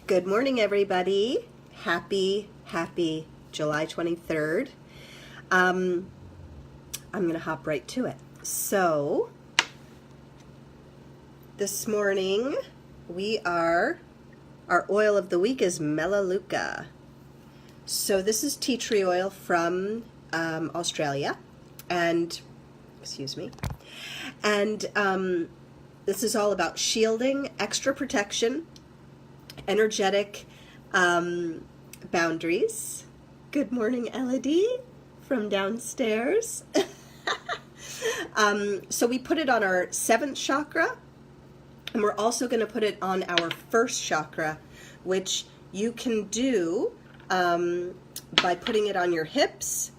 Good morning, everybody. Happy July 23rd. I'm going to hop right to it. So, this morning, our oil of the week is Melaleuca. So this is tea tree oil from Australia, and, excuse me, and this is all about shielding, extra protection, energetic boundaries. Good morning, Elodie, from downstairs. So we put it on our 7th chakra, and we're also going to put it on our 1st chakra, which you can do by putting it on your hips.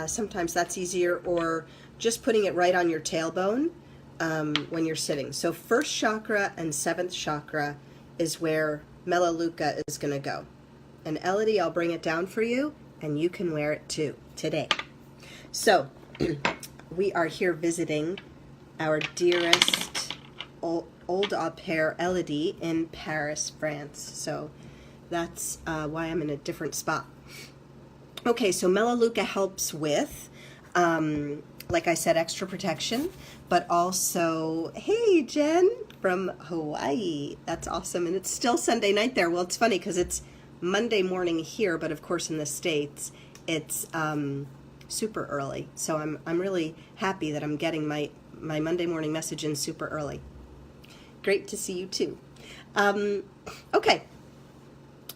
Sometimes that's easier, or just putting it right on your tailbone when you're sitting. So 1st chakra and 7th chakra is where Melaleuca is going to go. And Elodie, I'll bring it down for you, and you can wear it too today. So we are here visiting our dearest old au pair, Elodie, in Paris, France. So that's why I'm in a different spot. Okay, so Melaleuca helps with, like I said, extra protection, but also, hey, Jen from Hawaii. That's awesome. And it's still Sunday night there. Well, it's funny because it's Monday morning here, but of course in the States, it's super early. So I'm really happy that I'm getting my Monday morning message in super early. Great to see you too. Okay,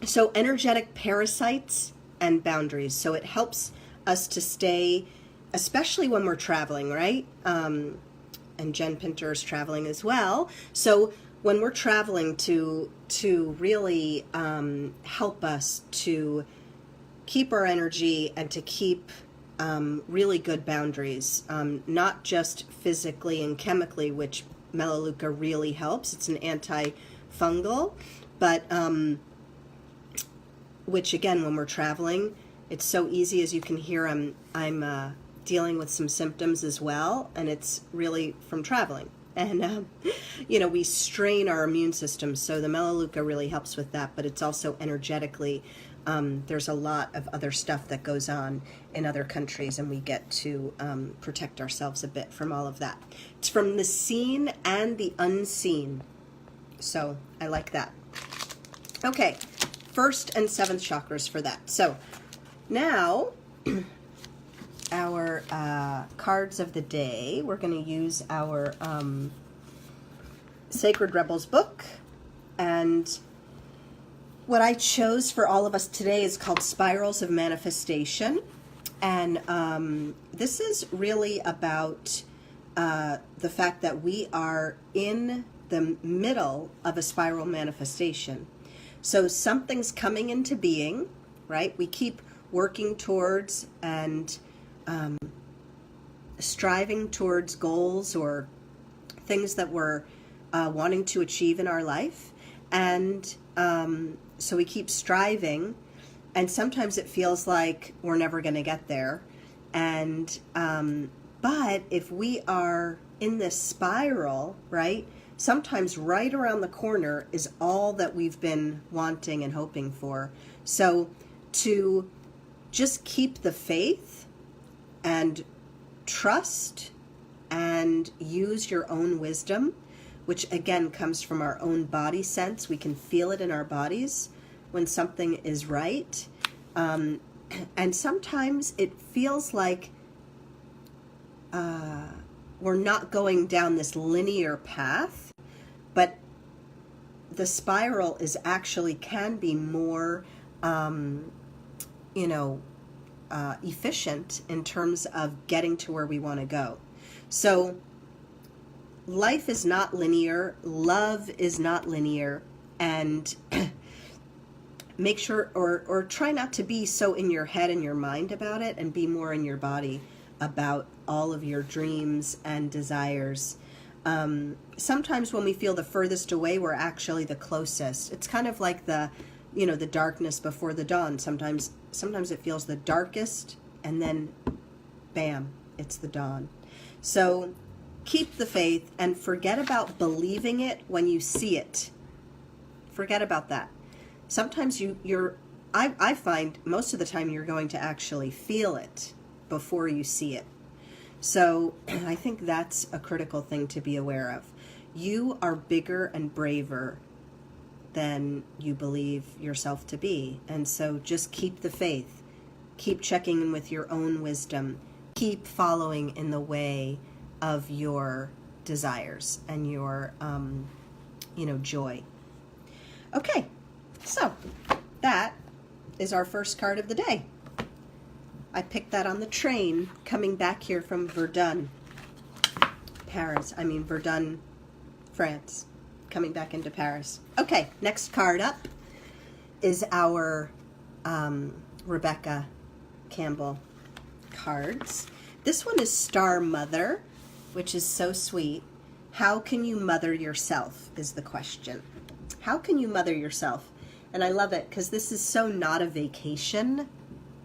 so energetic parasites and boundaries. So it helps us to stay, especially when we're traveling, right? And Jen Pinter is traveling as well. So when we're traveling to really help us to keep our energy and to keep really good boundaries, not just physically and chemically, which Melaleuca really helps. It's an antifungal, but which again, when we're traveling, it's so easy. As you can hear, I'm dealing with some symptoms as well, and it's really from traveling. And, we strain our immune system, so the Melaleuca really helps with that, but it's also energetically, there's a lot of other stuff that goes on in other countries, and we get to protect ourselves a bit from all of that. It's from the seen and the unseen, so I like that. Okay, 1st and 7th chakras for that. So now, our cards of the day, we're going to use our Sacred Rebels book, and what I chose for all of us today is called Spirals of Manifestation, and this is really about the fact that we are in the middle of a spiral manifestation. So something's coming into being, right? We keep working towards and striving towards goals or things that we're wanting to achieve in our life, and so we keep striving, and sometimes it feels like we're never going to get there, and but if we are in this spiral, right, sometimes right around the corner is all that we've been wanting and hoping for. So to just keep the faith and trust and use your own wisdom, which again comes from our own body sense. We can feel it in our bodies when something is right. And sometimes it feels like we're not going down this linear path, but the spiral is actually can be more, efficient in terms of getting to where we want to go. So life is not linear, love is not linear, and make sure or try not to be so in your head and your mind about it, and be more in your body about all of your dreams and desires. Sometimes when we feel the furthest away, we're actually the closest. It's kind of like the darkness before the dawn. Sometimes it feels the darkest, and then bam, it's the dawn. So keep the faith and forget about believing it when you see it. Forget about that. sometimes I find most of the time you're going to actually feel it before you see it. So I think that's a critical thing to be aware of. You are bigger and braver than you believe yourself to be. And so just keep the faith. Keep checking in with your own wisdom. Keep following in the way of your desires and your, joy. Okay, so that is our first card of the day. I picked that on the train coming back here from Verdun, France, coming back into Paris. Okay, next card up is our Rebecca Campbell cards. This one is Star Mother, which is so sweet. How can you mother yourself is the question. How can you mother yourself? And I love it because this is so not a vacation.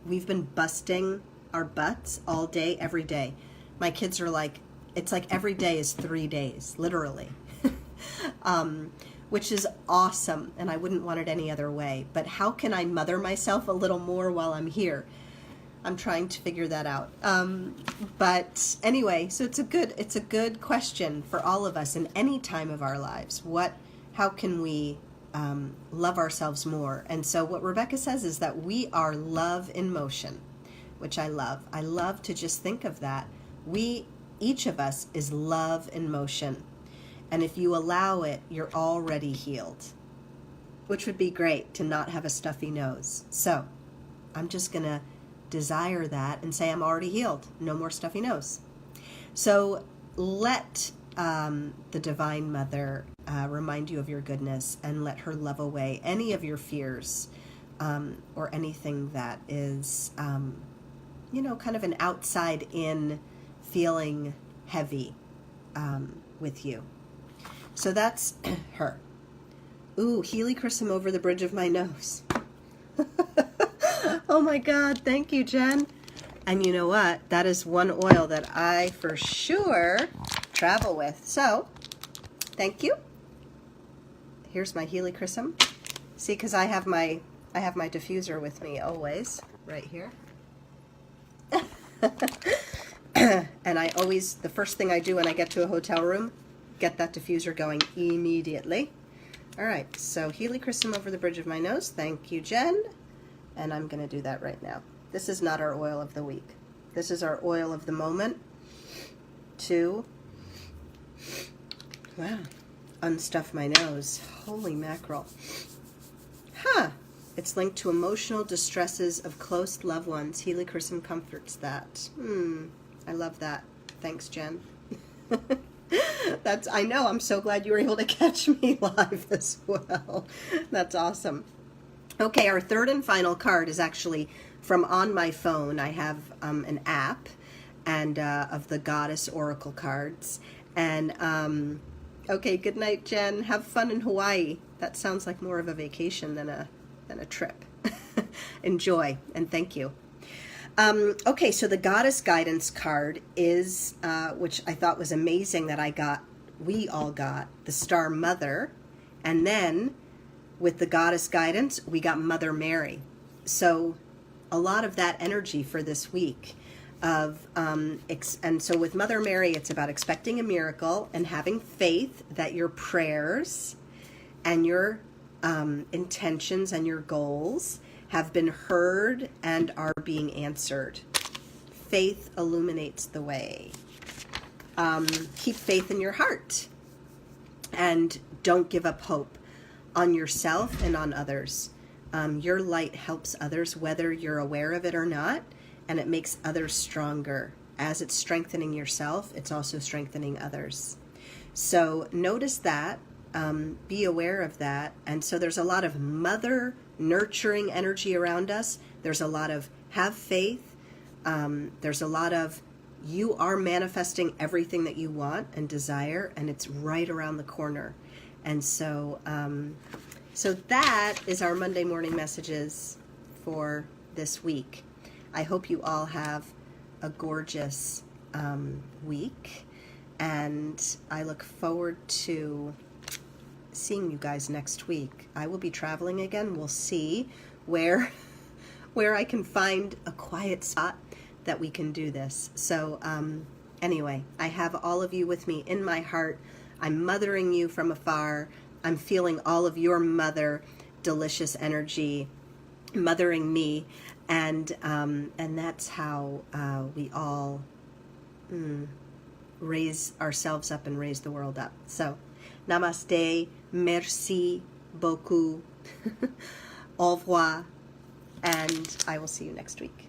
We've been busting our butts all day, every day. My kids are like, it's like every day is 3 days, literally. Which is awesome, and I wouldn't want it any other way. But how can I mother myself a little more while I'm here? I'm trying to figure that out. But anyway, so it's a good question for all of us in any time of our lives. How can we love ourselves more? And so what Rebecca says is that we are love in motion, which I love. I love to just think of that. Each of us is love in motion. And if you allow it, you're already healed, which would be great to not have a stuffy nose. So I'm just going to desire that and say I'm already healed. No more stuffy nose. So let the Divine Mother remind you of your goodness, and let her love away any of your fears or anything that is, kind of an outside-in feeling heavy with you. So that's her. Ooh, helichrysum over the bridge of my nose. Oh my God, thank you, Jen. And you know what? That is one oil that I for sure travel with. So, thank you. Here's my helichrysum. See, because I have my diffuser with me always, right here. And I always, the first thing I do when I get to a hotel room, get that diffuser going immediately. All right, so helichrysum over the bridge of my nose. Thank you, Jen. And I'm going to do that right now. This is not our oil of the week. This is our oil of the moment to, unstuff my nose. Holy mackerel. It's linked to emotional distresses of close loved ones. Helichrysum comforts that. I love that. Thanks, Jen. I know, I'm so glad you were able to catch me live as well. That's awesome. Okay, our third and final card is actually from on my phone. I have an app and of the Goddess Oracle cards. And, okay, good night, Jen. Have fun in Hawaii. That sounds like more of a vacation than a trip. Enjoy, and thank you. Okay, so the Goddess Guidance card is, which I thought was amazing that we all got, the Star Mother, and then with the Goddess Guidance, we got Mother Mary. So a lot of that energy for this week and so with Mother Mary, it's about expecting a miracle and having faith that your prayers and your intentions and your goals have been heard and are being answered. Faith illuminates the way. Keep faith in your heart and don't give up hope on yourself and on others. Your light helps others whether you're aware of it or not, and it makes others stronger. As it's strengthening yourself, it's also strengthening others. So notice that, be aware of that. And so there's a lot of mother nurturing energy around us. There's a lot of have faith. There's a lot of you are manifesting everything that you want and desire, and it's right around the corner. And so, so that is our Monday morning messages for this week. I hope you all have a gorgeous week, and I look forward to seeing you guys next week. I will be traveling again. We'll see where I can find a quiet spot that we can do this. So anyway, I have all of you with me in my heart. I'm mothering you from afar. I'm feeling all of your mother delicious energy mothering me, and that's how we all raise ourselves up and raise the world up. So namaste, merci beaucoup, au revoir, and I will see you next week.